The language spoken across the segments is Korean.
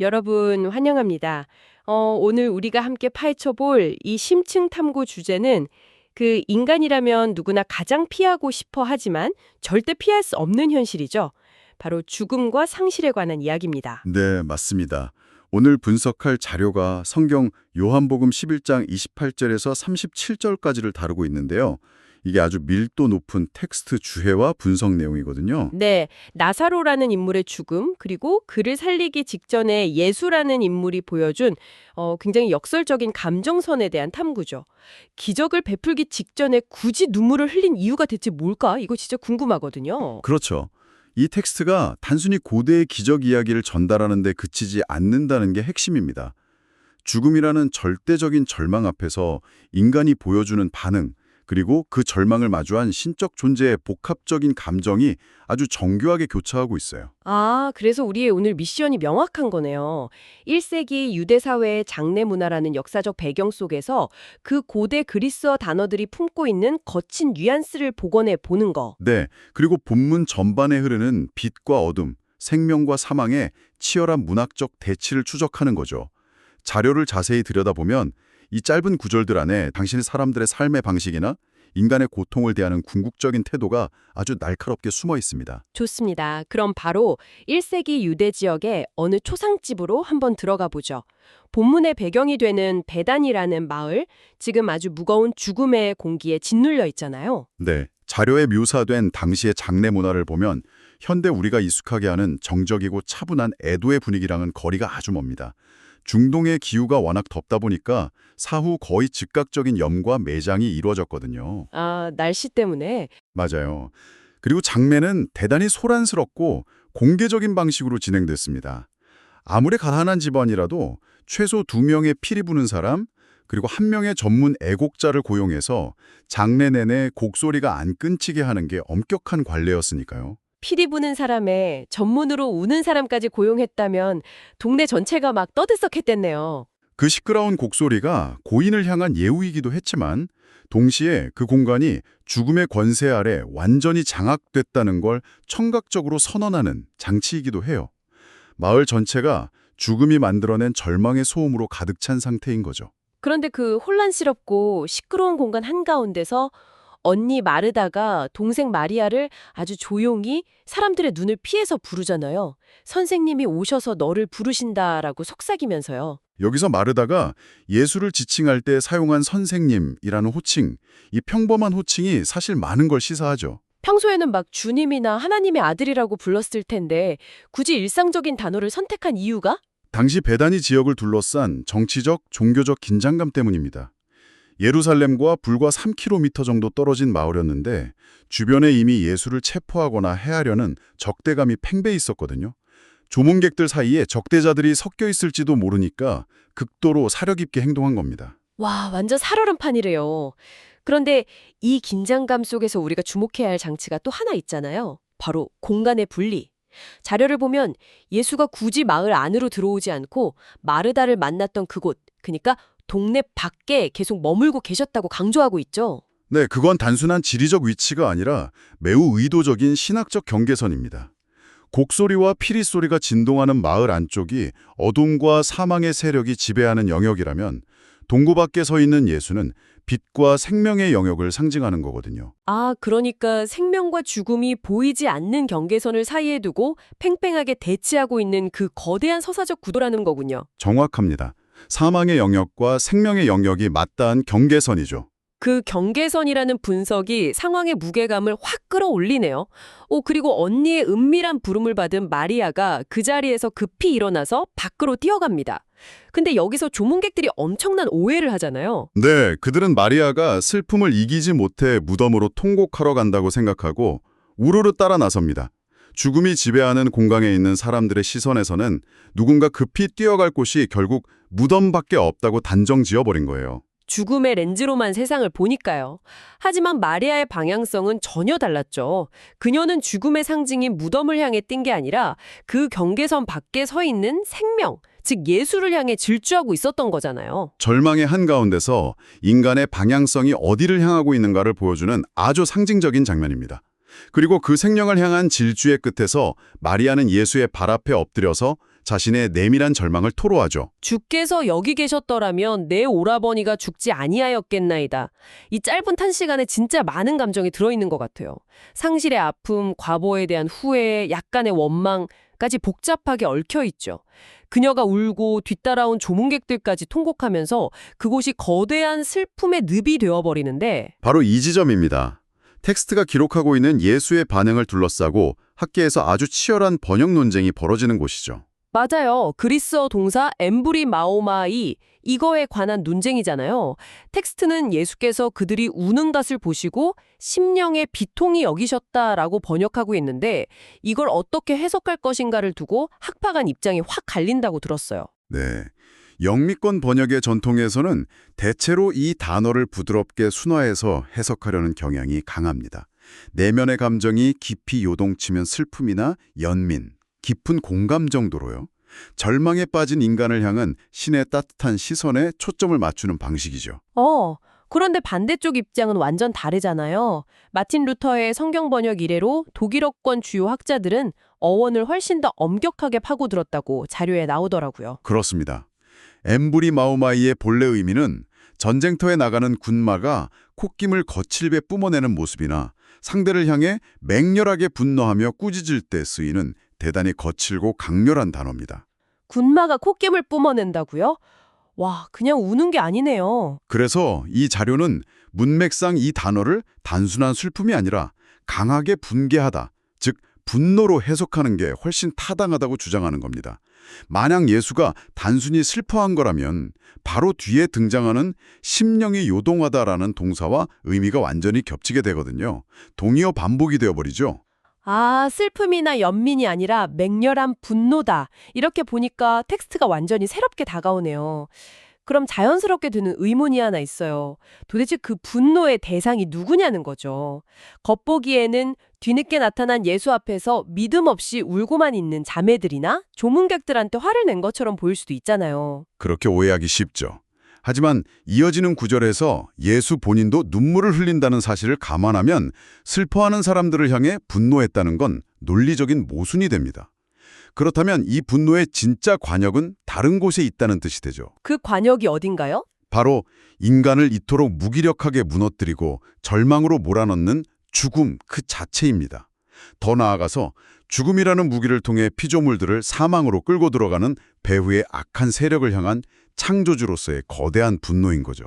여러분 환영합니다. 오늘 우리가 함께 파헤쳐볼 이 심층 탐구 주제는 그 인간이라면 누구나 가장 피하고 싶어 하지만 절대 피할 수 없는 현실이죠. 바로 죽음과 상실에 관한 이야기입니다. 네, 맞습니다. 오늘 분석할 자료가 성경 요한복음 11장 28절에서 37절까지를 다루고 있는데요. 이게 아주 밀도 높은 텍스트 주해와 분석 내용이거든요. 네, 나사로라는 인물의 죽음, 그리고 그를 살리기 직전에 예수라는 인물이 보여준 굉장히 역설적인 감정선에 대한 탐구죠. 기적을 베풀기 직전에 굳이 눈물을 흘린 이유가 대체 뭘까? 이거 진짜 궁금하거든요. 그렇죠. 이 텍스트가 단순히 고대의 기적 이야기를 전달하는 데 그치지 않는다는 게 핵심입니다. 죽음이라는 절대적인 절망 앞에서 인간이 보여주는 반응, 그리고 그 절망을 마주한 신적 존재의 복합적인 감정이 아주 정교하게 교차하고 있어요. 아, 그래서 우리의 오늘 미션이 명확한 거네요. 1세기 유대 사회의 장례 문화라는 역사적 배경 속에서 그 고대 그리스어 단어들이 품고 있는 거친 뉘앙스를 복원해 보는 거. 네, 그리고 본문 전반에 흐르는 빛과 어둠, 생명과 사망의 치열한 문학적 대치를 추적하는 거죠. 자료를 자세히 들여다보면 이 짧은 구절들 안에 당신의 사람들의 삶의 방식이나 인간의 고통을 대하는 궁극적인 태도가 아주 날카롭게 숨어 있습니다. 좋습니다. 그럼 바로 1세기 유대 지역의 어느 초상집으로 한번 들어가 보죠. 본문의 배경이 되는 베단이라는 마을, 지금 아주 무거운 죽음의 공기에 짓눌려 있잖아요. 네, 자료에 묘사된 당시의 장례 문화를 보면 현대 우리가 익숙하게 하는 정적이고 차분한 애도의 분위기랑은 거리가 아주 멉니다. 중동의 기후가 워낙 덥다 보니까 사후 거의 즉각적인 염과 매장이 이루어졌거든요. 아, 날씨 때문에. 맞아요. 그리고 장례는 대단히 소란스럽고 공개적인 방식으로 진행됐습니다. 아무리 가난한 집안이라도 최소 2명의 피리 부는 사람, 그리고 1명의 전문 애곡자를 고용해서 장례 내내 곡소리가 안 끊기게 하는 게 엄격한 관례였으니까요. 피리 부는 사람에 전문으로 우는 사람까지 고용했다면 동네 전체가 막 떠들썩했댔네요. 그 시끄러운 곡소리가 고인을 향한 예우이기도 했지만 동시에 그 공간이 죽음의 권세 아래 완전히 장악됐다는 걸 청각적으로 선언하는 장치이기도 해요. 마을 전체가 죽음이 만들어낸 절망의 소음으로 가득 찬 상태인 거죠. 그런데 그 혼란스럽고 시끄러운 공간 한가운데서 언니 마르다가 동생 마리아를 아주 조용히 사람들의 눈을 피해서 부르잖아요. 선생님이 오셔서 너를 부르신다라고 속삭이면서요. 여기서 마르다가 예수를 지칭할 때 사용한 선생님이라는 호칭, 이 평범한 호칭이 사실 많은 걸 시사하죠. 평소에는 막 주님이나 하나님의 아들이라고 불렀을 텐데 굳이 일상적인 단어를 선택한 이유가? 당시 베다니 지역을 둘러싼 정치적, 종교적 긴장감 때문입니다. 예루살렘과 불과 3km 정도 떨어진 마을이었는데 주변에 이미 예수를 체포하거나 해하려는 적대감이 팽배해 있었거든요. 조문객들 사이에 적대자들이 섞여 있을지도 모르니까 극도로 사려 깊게 행동한 겁니다. 와, 완전 살얼음 판이래요. 그런데 이 긴장감 속에서 우리가 주목해야 할 장치가 또 하나 있잖아요. 바로 공간의 분리. 자료를 보면 예수가 굳이 마을 안으로 들어오지 않고 마르다를 만났던 그곳, 그러니까 동네 밖에 계속 머물고 계셨다고 강조하고 있죠. 네, 그건 단순한 지리적 위치가 아니라 매우 의도적인 신학적 경계선입니다. 곡소리와 피리 소리가 진동하는 마을 안쪽이 어둠과 사망의 세력이 지배하는 영역이라면 동구 밖에 서 있는 예수는 빛과 생명의 영역을 상징하는 거거든요. 아, 그러니까 생명과 죽음이 보이지 않는 경계선을 사이에 두고 팽팽하게 대치하고 있는 그 거대한 서사적 구도라는 거군요. 정확합니다. 사망의 영역과 생명의 영역이 맞닿은 경계선이죠. 그 경계선이라는 분석이 상황의 무게감을 확 끌어올리네요. 그리고 언니의 은밀한 부름을 받은 마리아가 그 자리에서 급히 일어나서 밖으로 뛰어갑니다. 근데 여기서 조문객들이 엄청난 오해를 하잖아요. 네, 그들은 마리아가 슬픔을 이기지 못해 무덤으로 통곡하러 간다고 생각하고 우르르 따라 나섭니다. 죽음이 지배하는 공간에 있는 사람들의 시선에서는 누군가 급히 뛰어갈 곳이 결국 무덤밖에 없다고 단정 지어버린 거예요. 죽음의 렌즈로만 세상을 보니까요. 하지만 마리아의 방향성은 전혀 달랐죠. 그녀는 죽음의 상징인 무덤을 향해 뛴 게 아니라 그 경계선 밖에 서 있는 생명, 즉 예수를 향해 질주하고 있었던 거잖아요. 절망의 한가운데서 인간의 방향성이 어디를 향하고 있는가를 보여주는 아주 상징적인 장면입니다. 그리고 그 생명을 향한 질주의 끝에서 마리아는 예수의 발 앞에 엎드려서 자신의 내밀한 절망을 토로하죠. 주께서 여기 계셨더라면 내 오라버니가 죽지 아니하였겠나이다. 이 짧은 탄시간에 진짜 많은 감정이 들어있는 것 같아요. 상실의 아픔, 과거에 대한 후회, 약간의 원망까지 복잡하게 얽혀있죠. 그녀가 울고 뒤따라온 조문객들까지 통곡하면서 그곳이 거대한 슬픔의 늪이 되어버리는데 바로 이 지점입니다. 텍스트가 기록하고 있는 예수의 반응을 둘러싸고 학계에서 아주 치열한 번역 논쟁이 벌어지는 곳이죠. 맞아요. 그리스어 동사 엠브리마오마이 이거에 관한 논쟁이잖아요. 텍스트는 예수께서 그들이 우는 것을 보시고 심령의 비통이 여기셨다라고 번역하고 있는데 이걸 어떻게 해석할 것인가를 두고 학파 간 입장이 확 갈린다고 들었어요. 네. 영미권 번역의 전통에서는 대체로 이 단어를 부드럽게 순화해서 해석하려는 경향이 강합니다. 내면의 감정이 깊이 요동치면 슬픔이나 연민, 깊은 공감 정도로요. 절망에 빠진 인간을 향한 신의 따뜻한 시선에 초점을 맞추는 방식이죠. 그런데 반대쪽 입장은 완전 다르잖아요. 마틴 루터의 성경 번역 이래로 독일어권 주요 학자들은 어원을 훨씬 더 엄격하게 파고들었다고 자료에 나오더라고요. 그렇습니다. 엠브리 마오마이의 본래 의미는 전쟁터에 나가는 군마가 콧김을 거칠게 뿜어내는 모습이나 상대를 향해 맹렬하게 분노하며 꾸짖을 때 쓰이는 대단히 거칠고 강렬한 단어입니다. 군마가 콧김을 뿜어낸다고요? 와, 그냥 우는 게 아니네요. 그래서 이 자료는 문맥상 이 단어를 단순한 슬픔이 아니라 강하게 분개하다, 즉 분노로 해석하는 게 훨씬 타당하다고 주장하는 겁니다. 만약 예수가 단순히 슬퍼한 거라면 바로 뒤에 등장하는 심령이 요동하다라는 동사와 의미가 완전히 겹치게 되거든요. 동의어 반복이 되어버리죠. 슬픔이나 연민이 아니라 맹렬한 분노다. 이렇게 보니까 텍스트가 완전히 새롭게 다가오네요. 그럼 자연스럽게 드는 의문이 하나 있어요. 도대체 그 분노의 대상이 누구냐는 거죠. 겉보기에는 뒤늦게 나타난 예수 앞에서 믿음 없이 울고만 있는 자매들이나 조문객들한테 화를 낸 것처럼 보일 수도 있잖아요. 그렇게 오해하기 쉽죠. 하지만 이어지는 구절에서 예수 본인도 눈물을 흘린다는 사실을 감안하면 슬퍼하는 사람들을 향해 분노했다는 건 논리적인 모순이 됩니다. 그렇다면 이 분노의 진짜 관역은 다른 곳에 있다는 뜻이 되죠. 그 관역이 어딘가요? 바로 인간을 이토록 무기력하게 무너뜨리고 절망으로 몰아넣는 죽음 그 자체입니다. 더 나아가서 죽음이라는 무기를 통해 피조물들을 사망으로 끌고 들어가는 배후의 악한 세력을 향한 창조주로서의 거대한 분노인 거죠.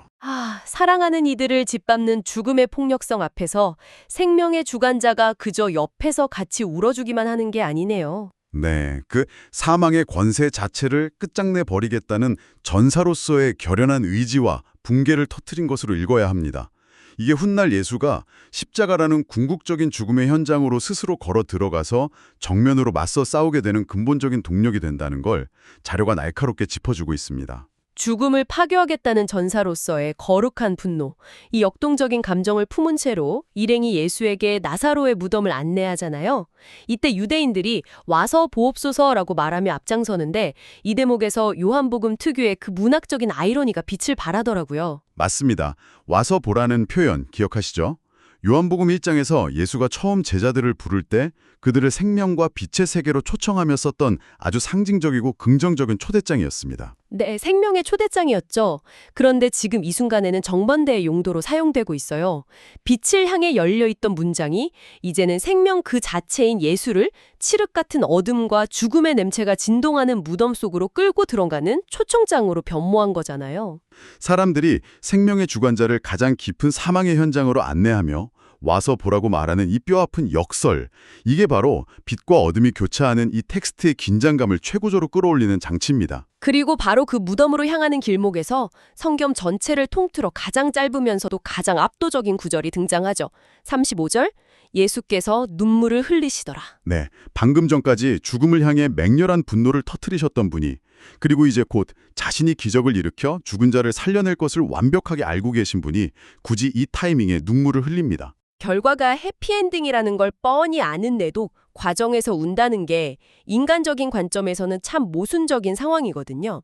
사랑하는 이들을 짓밟는 죽음의 폭력성 앞에서 생명의 주관자가 그저 옆에서 같이 울어주기만 하는 게 아니네요. 네, 그 사망의 권세 자체를 끝장내 버리겠다는 전사로서의 결연한 의지와 붕괴를 터뜨린 것으로 읽어야 합니다. 이게 훗날 예수가 십자가라는 궁극적인 죽음의 현장으로 스스로 걸어 들어가서 정면으로 맞서 싸우게 되는 근본적인 동력이 된다는 걸 자료가 날카롭게 짚어주고 있습니다. 죽음을 파괴하겠다는 전사로서의 거룩한 분노, 이 역동적인 감정을 품은 채로 일행이 예수에게 나사로의 무덤을 안내하잖아요. 이때 유대인들이 와서 보옵소서라고 말하며 앞장서는데 이 대목에서 요한복음 특유의 그 문학적인 아이러니가 빛을 발하더라고요. 맞습니다. 와서 보라는 표현 기억하시죠? 요한복음 1장에서 예수가 처음 제자들을 부를 때 그들을 생명과 빛의 세계로 초청하며 썼던 아주 상징적이고 긍정적인 초대장이었습니다. 네, 생명의 초대장이었죠. 그런데 지금 이 순간에는 정반대의 용도로 사용되고 있어요. 빛을 향해 열려있던 문장이 이제는 생명 그 자체인 예수를 칠흑 같은 어둠과 죽음의 냄새가 진동하는 무덤 속으로 끌고 들어가는 초청장으로 변모한 거잖아요. 사람들이 생명의 주관자를 가장 깊은 사망의 현장으로 안내하며 와서 보라고 말하는 이 뼈아픈 역설, 이게 바로 빛과 어둠이 교차하는 이 텍스트의 긴장감을 최고조로 끌어올리는 장치입니다. 그리고 바로 그 무덤으로 향하는 길목에서 성경 전체를 통틀어 가장 짧으면서도 가장 압도적인 구절이 등장하죠. 35절, 예수께서 눈물을 흘리시더라. 네, 방금 전까지 죽음을 향해 맹렬한 분노를 터뜨리셨던 분이 그리고 이제 곧 자신이 기적을 일으켜 죽은 자를 살려낼 것을 완벽하게 알고 계신 분이 굳이 이 타이밍에 눈물을 흘립니다. 결과가 해피엔딩이라는 걸 뻔히 아는데도 과정에서 운다는 게 인간적인 관점에서는 참 모순적인 상황이거든요.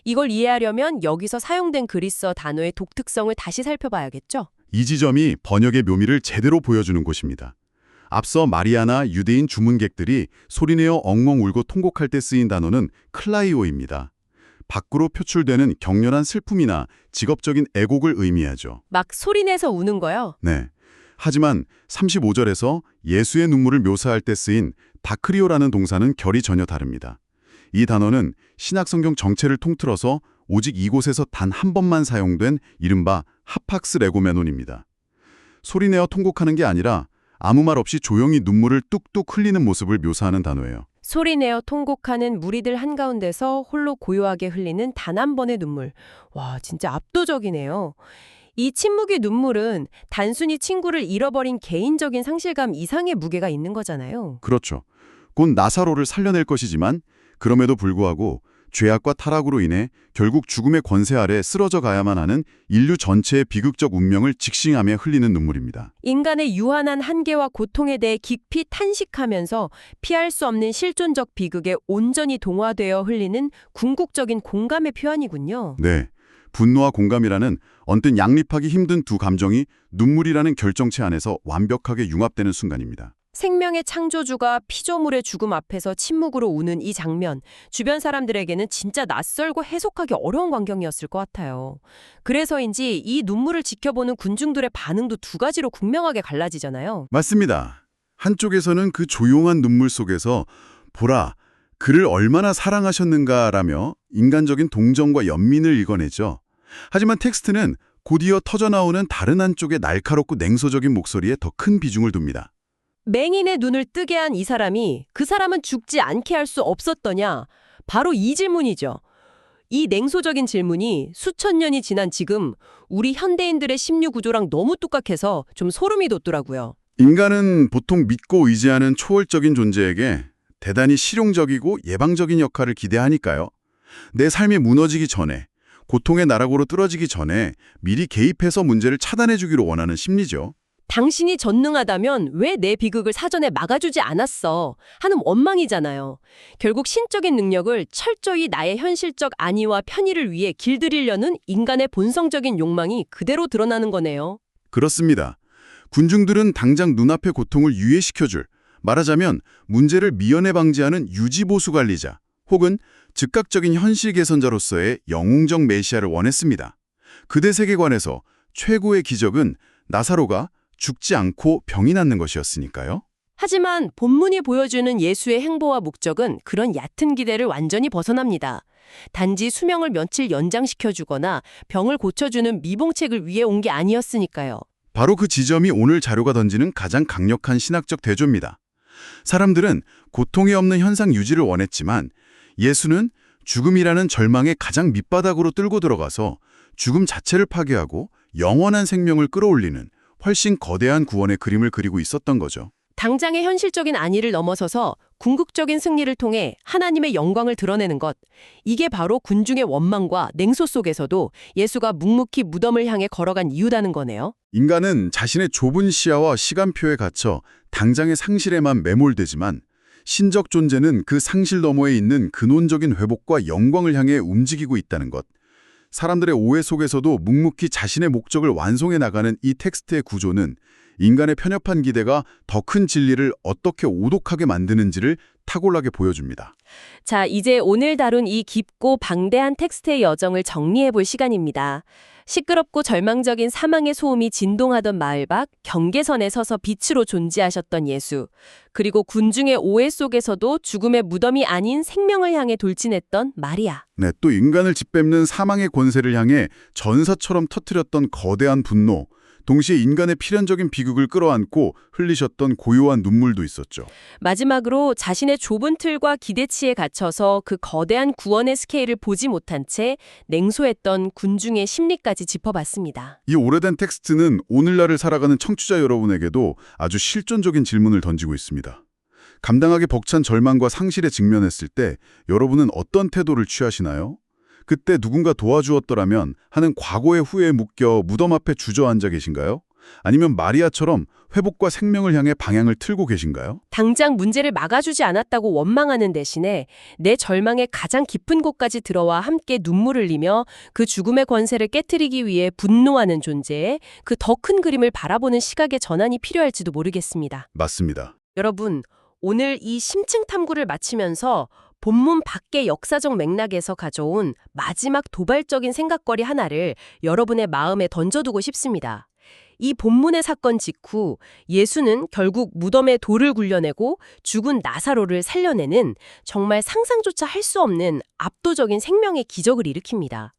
이걸 이해하려면 여기서 사용된 그리스어 단어의 독특성을 다시 살펴봐야겠죠. 이 지점이 번역의 묘미를 제대로 보여주는 곳입니다. 앞서 마리아나 유대인 주문객들이 소리내어 엉엉 울고 통곡할 때 쓰인 단어는 클라이오입니다. 밖으로 표출되는 격렬한 슬픔이나 직업적인 애곡을 의미하죠. 막 소리내서 우는 거요? 네. 하지만 35절에서 예수의 눈물을 묘사할 때 쓰인 다크리오라는 동사는 결이 전혀 다릅니다. 이 단어는 신약성경 전체를 통틀어서 오직 이곳에서 단 한 번만 사용된 이른바 하팍스 레고메논입니다. 소리내어 통곡하는 게 아니라 아무 말 없이 조용히 눈물을 뚝뚝 흘리는 모습을 묘사하는 단어예요. 소리내어 통곡하는 무리들 한가운데서 홀로 고요하게 흘리는 단 한 번의 눈물. 와, 진짜 압도적이네요. 이 침묵의 눈물은 단순히 친구를 잃어버린 개인적인 상실감 이상의 무게가 있는 거잖아요. 그렇죠. 곧 나사로를 살려낼 것이지만 그럼에도 불구하고 죄악과 타락으로 인해 결국 죽음의 권세 아래 쓰러져 가야만 하는 인류 전체의 비극적 운명을 직시하며 흘리는 눈물입니다. 인간의 유한한 한계와 고통에 대해 깊이 탄식하면서 피할 수 없는 실존적 비극에 온전히 동화되어 흘리는 궁극적인 공감의 표현이군요. 네. 분노와 공감이라는 언뜻 양립하기 힘든 두 감정이 눈물이라는 결정체 안에서 완벽하게 융합되는 순간입니다. 생명의 창조주가 피조물의 죽음 앞에서 침묵으로 우는 이 장면, 주변 사람들에게는 진짜 낯설고 해석하기 어려운 광경이었을 것 같아요. 그래서인지 이 눈물을 지켜보는 군중들의 반응도 두 가지로 극명하게 갈라지잖아요. 맞습니다. 한쪽에서는 그 조용한 눈물 속에서 보라, 그를 얼마나 사랑하셨는가라며 인간적인 동정과 연민을 읽어내죠. 하지만 텍스트는 곧이어 터져나오는 다른 한쪽의 날카롭고 냉소적인 목소리에 더 큰 비중을 둡니다. 맹인의 눈을 뜨게 한 이 사람이 그 사람은 죽지 않게 할 수 없었더냐? 바로 이 질문이죠. 이 냉소적인 질문이 수천 년이 지난 지금 우리 현대인들의 심리 구조랑 너무 똑같아서 좀 소름이 돋더라고요. 인간은 보통 믿고 의지하는 초월적인 존재에게 대단히 실용적이고 예방적인 역할을 기대하니까요. 내 삶이 무너지기 전에, 고통의 나락으로 떨어지기 전에 미리 개입해서 문제를 차단해주기로 원하는 심리죠. 당신이 전능하다면 왜 내 비극을 사전에 막아주지 않았어? 하는 원망이잖아요. 결국 신적인 능력을 철저히 나의 현실적 안위와 편의를 위해 길들이려는 인간의 본성적인 욕망이 그대로 드러나는 거네요. 그렇습니다. 군중들은 당장 눈앞의 고통을 유예시켜줄, 말하자면 문제를 미연에 방지하는 유지보수 관리자, 혹은 즉각적인 현실 개선자로서의 영웅적 메시아를 원했습니다. 그대 세계관에서 최고의 기적은 나사로가 죽지 않고 병이 낫는 것이었으니까요. 하지만 본문이 보여주는 예수의 행보와 목적은 그런 얕은 기대를 완전히 벗어납니다. 단지 수명을 며칠 연장시켜주거나 병을 고쳐주는 미봉책을 위해 온 게 아니었으니까요. 바로 그 지점이 오늘 자료가 던지는 가장 강력한 신학적 대조입니다. 사람들은 고통이 없는 현상 유지를 원했지만 예수는 죽음이라는 절망의 가장 밑바닥으로 끌고 들어가서 죽음 자체를 파괴하고 영원한 생명을 끌어올리는 훨씬 거대한 구원의 그림을 그리고 있었던 거죠. 당장의 현실적인 안위를 넘어서서 궁극적인 승리를 통해 하나님의 영광을 드러내는 것. 이게 바로 군중의 원망과 냉소 속에서도 예수가 묵묵히 무덤을 향해 걸어간 이유라는 거네요. 인간은 자신의 좁은 시야와 시간표에 갇혀 당장의 상실에만 매몰되지만 신적 존재는 그 상실 너머에 있는 근원적인 회복과 영광을 향해 움직이고 있다는 것. 사람들의 오해 속에서도 묵묵히 자신의 목적을 완성해 나가는 이 텍스트의 구조는 인간의 편협한 기대가 더 큰 진리를 어떻게 오독하게 만드는지를 탁월하게 보여줍니다. 자, 이제 오늘 다룬 이 깊고 방대한 텍스트의 여정을 정리해 볼 시간입니다. 시끄럽고 절망적인 사망의 소음이 진동하던 마을 밖 경계선에 서서 빛으로 존재하셨던 예수, 그리고 군중의 오해 속에서도 죽음의 무덤이 아닌 생명을 향해 돌진했던 마리아. 네, 또 인간을 짓밟는 사망의 권세를 향해 전사처럼 터뜨렸던 거대한 분노, 동시에 인간의 필연적인 비극을 끌어안고 흘리셨던 고요한 눈물도 있었죠. 마지막으로 자신의 좁은 틀과 기대치에 갇혀서 그 거대한 구원의 스케일을 보지 못한 채 냉소했던 군중의 심리까지 짚어봤습니다. 이 오래된 텍스트는 오늘날을 살아가는 청취자 여러분에게도 아주 실존적인 질문을 던지고 있습니다. 감당하기 벅찬 절망과 상실에 직면했을 때 여러분은 어떤 태도를 취하시나요? 그때 누군가 도와주었더라면 하는 과거의 후회에 묶여 무덤 앞에 주저앉아 계신가요? 아니면 마리아처럼 회복과 생명을 향해 방향을 틀고 계신가요? 당장 문제를 막아주지 않았다고 원망하는 대신에 내 절망의 가장 깊은 곳까지 들어와 함께 눈물을 흘리며 그 죽음의 권세를 깨트리기 위해 분노하는 존재에 그 더 큰 그림을 바라보는 시각의 전환이 필요할지도 모르겠습니다. 맞습니다. 여러분, 오늘 이 심층 탐구를 마치면서 본문 밖의 역사적 맥락에서 가져온 마지막 도발적인 생각거리 하나를 여러분의 마음에 던져두고 싶습니다. 이 본문의 사건 직후 예수는 결국 무덤에 돌을 굴려내고 죽은 나사로를 살려내는 정말 상상조차 할 수 없는 압도적인 생명의 기적을 일으킵니다.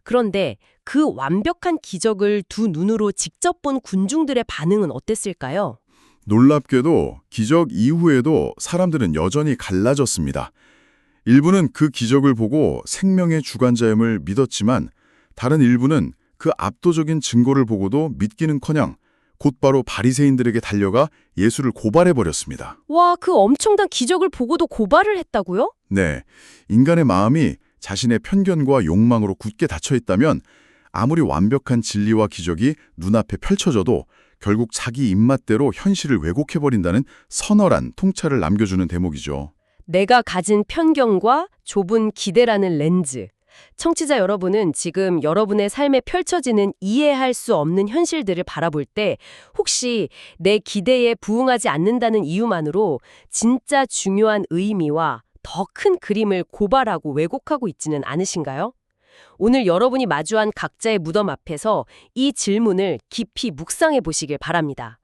그런데 그 완벽한 기적을 두 눈으로 직접 본 군중들의 반응은 어땠을까요? 놀랍게도 기적 이후에도 사람들은 여전히 갈라졌습니다. 일부는 그 기적을 보고 생명의 주관자임을 믿었지만 다른 일부는 그 압도적인 증거를 보고도 믿기는커녕 곧바로 바리새인들에게 달려가 예수를 고발해버렸습니다. 와, 그 엄청난 기적을 보고도 고발을 했다고요? 네, 인간의 마음이 자신의 편견과 욕망으로 굳게 닫혀있다면 아무리 완벽한 진리와 기적이 눈앞에 펼쳐져도 결국 자기 입맛대로 현실을 왜곡해버린다는 서늘한 통찰을 남겨주는 대목이죠. 내가 가진 편견과 좁은 기대라는 렌즈. 청취자 여러분은 지금 여러분의 삶에 펼쳐지는 이해할 수 없는 현실들을 바라볼 때 혹시 내 기대에 부응하지 않는다는 이유만으로 진짜 중요한 의미와 더 큰 그림을 고발하고 왜곡하고 있지는 않으신가요? 오늘 여러분이 마주한 각자의 무덤 앞에서 이 질문을 깊이 묵상해 보시길 바랍니다.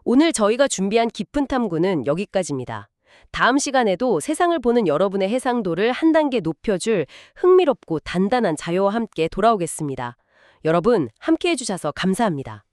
오늘 저희가 준비한 깊은 탐구는 여기까지입니다. 다음 시간에도 세상을 보는 여러분의 해상도를 한 단계 높여줄 흥미롭고 단단한 자료와 함께 돌아오겠습니다. 여러분, 함께 해주셔서 감사합니다.